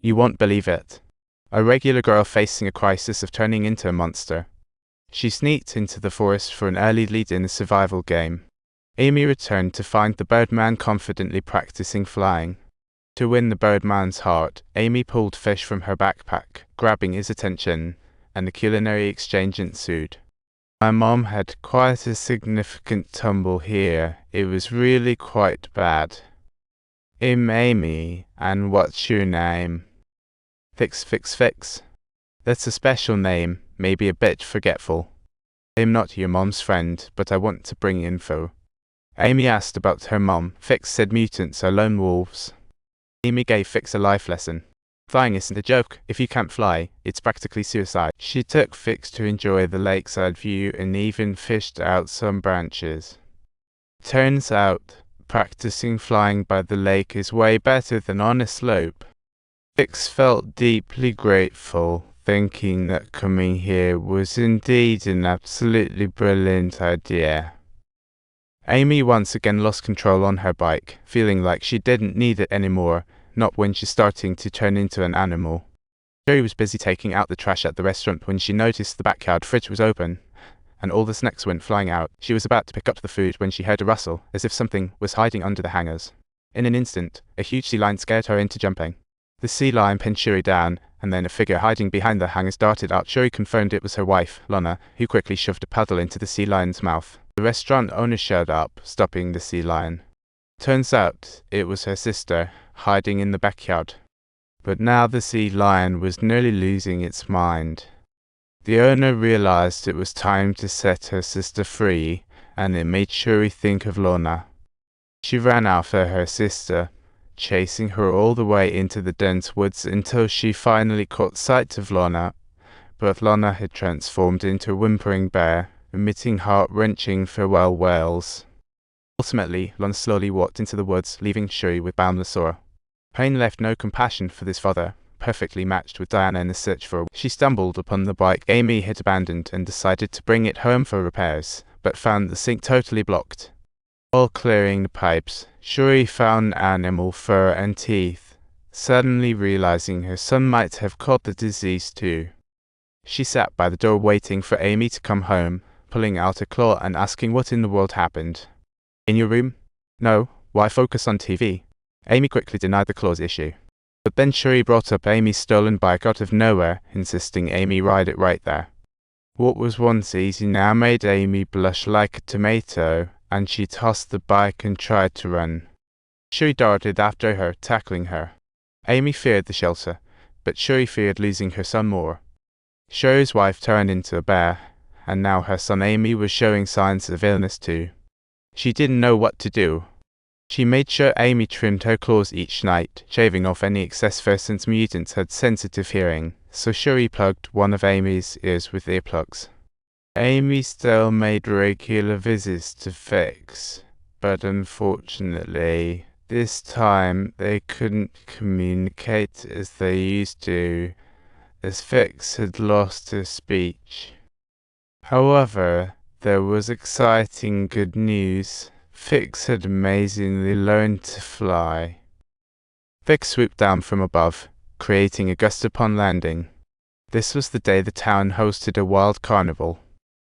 You won't believe it. A regular girl facing a crisis of turning into a monster. She sneaked into the forest for an early lead in a survival game. Amy returned to find the Birdman confidently practicing flying. To win the Birdman's heart, Amy pulled fish from her backpack, grabbing his attention, and a culinary exchange ensued. My mom had quite a significant tumble here. It was really quite bad. Amy, and what's your name? Fix. That's a special name, maybe a bit forgetful. I'm not your mom's friend, but I want to bring info. Amy asked about her mom. Fix said mutants are lone wolves. Amy gave Fix a life lesson. Flying isn't a joke. If you can't fly, it's practically suicide. She took Fix to enjoy the lakeside view and even fished out some branches. Turns out, practicing flying by the lake is way better than on a slope. Fix felt deeply grateful, thinking that coming here was indeed an absolutely brilliant idea. Amy once again lost control on her bike, feeling like she didn't need it anymore, not when she's starting to turn into an animal. Sherry was busy taking out the trash at the restaurant when she noticed the backyard fridge was open, and all the snacks went flying out. She was about to pick up the food when she heard a rustle, as if something was hiding under the hangers. In an instant, a huge sea lion scared her into jumping. The sea lion pinned Shuri down, and then a figure hiding behind the hangers darted out. Shuri confirmed it was her wife, Lana, who quickly shoved a paddle into the sea lion's mouth. The restaurant owner showed up, stopping the sea lion. Turns out, it was her sister, hiding in the backyard. But now the sea lion was nearly losing its mind. The owner realized it was time to set her sister free, and it made Shuri think of Lana. She ran after her sister, chasing her all the way into the dense woods until she finally caught sight of Lana, but Lana had transformed into a whimpering bear, emitting heart-wrenching farewell wails. Ultimately, Lana slowly walked into the woods, leaving Shuri with boundless sorrow. Pain left no compassion for this father, perfectly matched with Diana in the search for her. She stumbled upon the bike Amy had abandoned and decided to bring it home for repairs, but found the sink totally blocked. While clearing the pipes, Shuri found animal fur and teeth, suddenly realizing her son might have caught the disease too. She sat by the door waiting for Amy to come home, pulling out a claw and asking what in the world happened. In your room? No, why focus on TV? Amy quickly denied the claw's issue. But then Shuri brought up Amy's stolen bike out of nowhere, insisting Amy ride it right there. What was once easy now made Amy blush like a tomato, and she tossed the bike and tried to run. Shuri darted after her, tackling her. Amy feared the shelter, but Shuri feared losing her son more. Shuri's wife turned into a bear, and now her son Amy was showing signs of illness too. She didn't know what to do. She made sure Amy trimmed her claws each night, shaving off any excess fur since mutants had sensitive hearing, so Shuri plugged one of Amy's ears with earplugs. Amy still made regular visits to Fix, but unfortunately, this time they couldn't communicate as they used to, as Fix had lost her speech. However, there was exciting good news. Fix had amazingly learned to fly. Fix swooped down from above, creating a gust upon landing. This was the day the town hosted a wild carnival.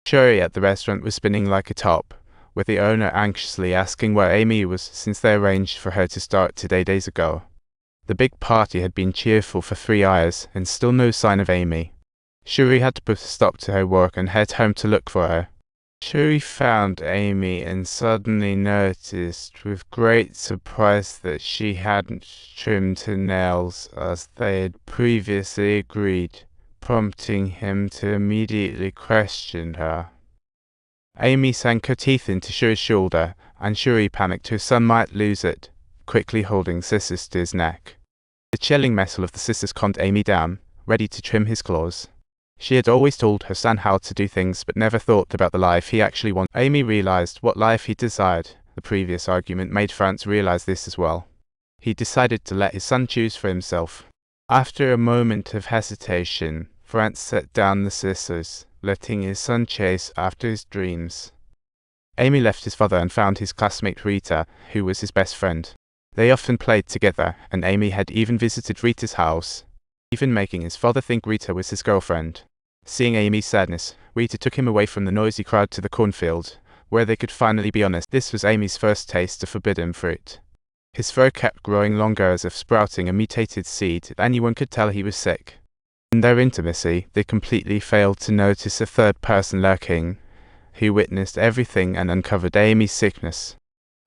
Shuri at the restaurant was spinning like a top, with the owner anxiously asking where Amy was since they arranged for her to start 2 days ago. The big party had been cheerful for 3 hours, and still no sign of Amy. Shuri had to put a stop to her work and head home to look for her. Shuri found Amy and suddenly noticed with great surprise that she hadn't trimmed her nails as they had previously agreed, prompting him to immediately question her. Amy sank her teeth into Shuri's shoulder, and Shuri panicked her son might lose it, quickly holding her sister's neck. The chilling metal of the sisters calmed Amy down, ready to trim his claws. She had always told her son how to do things, but never thought about the life he actually wanted. Amy realized what life he desired. The previous argument made Franz realize this as well. He decided to let his son choose for himself. After a moment of hesitation, Franz set down the scissors, letting his son chase after his dreams. Amy left his father and found his classmate Rita, who was his best friend. They often played together, and Amy had even visited Rita's house, even making his father think Rita was his girlfriend. Seeing Amy's sadness, Rita took him away from the noisy crowd to the cornfield, where they could finally be honest. This was Amy's first taste of forbidden fruit. His fur kept growing longer as if sprouting a mutated seed. Anyone could tell he was sick. In their intimacy, they completely failed to notice a third person lurking, who witnessed everything and uncovered Amy's sickness.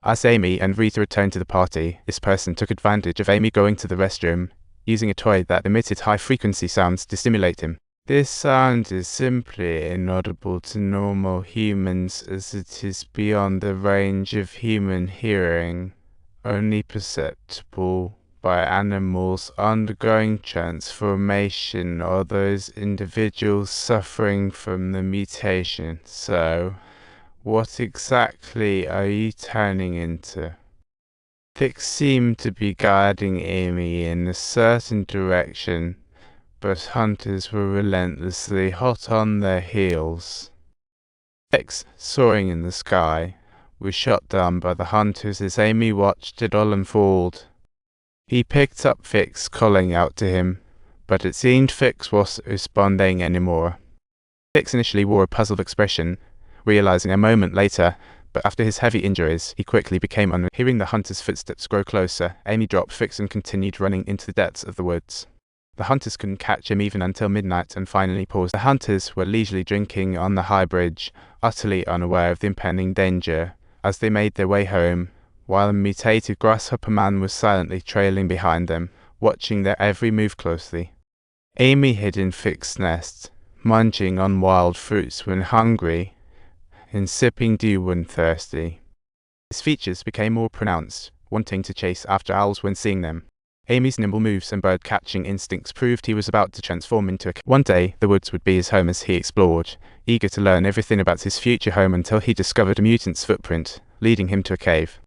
As Amy and Rita returned to the party, this person took advantage of Amy going to the restroom, using a toy that emitted high-frequency sounds to stimulate him. This sound is simply inaudible to normal humans as it is beyond the range of human hearing, only perceptible by animals undergoing transformation or those individuals suffering from the mutation. So, what exactly are you turning into? Fix seemed to be guiding Amy in a certain direction, but hunters were relentlessly hot on their heels. Fix, soaring in the sky, was shot down by the hunters as Amy watched it all unfold. He picked up Fix, calling out to him, but it seemed Fix wasn't responding anymore. Fix initially wore a puzzled expression, realizing a moment later, but after his heavy injuries, he quickly became unreal. Hearing the hunter's footsteps grow closer, Amy dropped Fix and continued running into the depths of the woods. The hunters couldn't catch him even until midnight and finally paused. The hunters were leisurely drinking on the high bridge, utterly unaware of the impending danger. As they made their way home, while a mutated grasshopper man was silently trailing behind them, watching their every move closely. Amy hid in Fix's nest, munching on wild fruits when hungry, and sipping dew when thirsty. His features became more pronounced, wanting to chase after owls when seeing them. Amy's nimble moves and bird-catching instincts proved he was about to transform into a... One day, the woods would be his home as he explored, eager to learn everything about his future home until he discovered a mutant's footprint, leading him to a cave.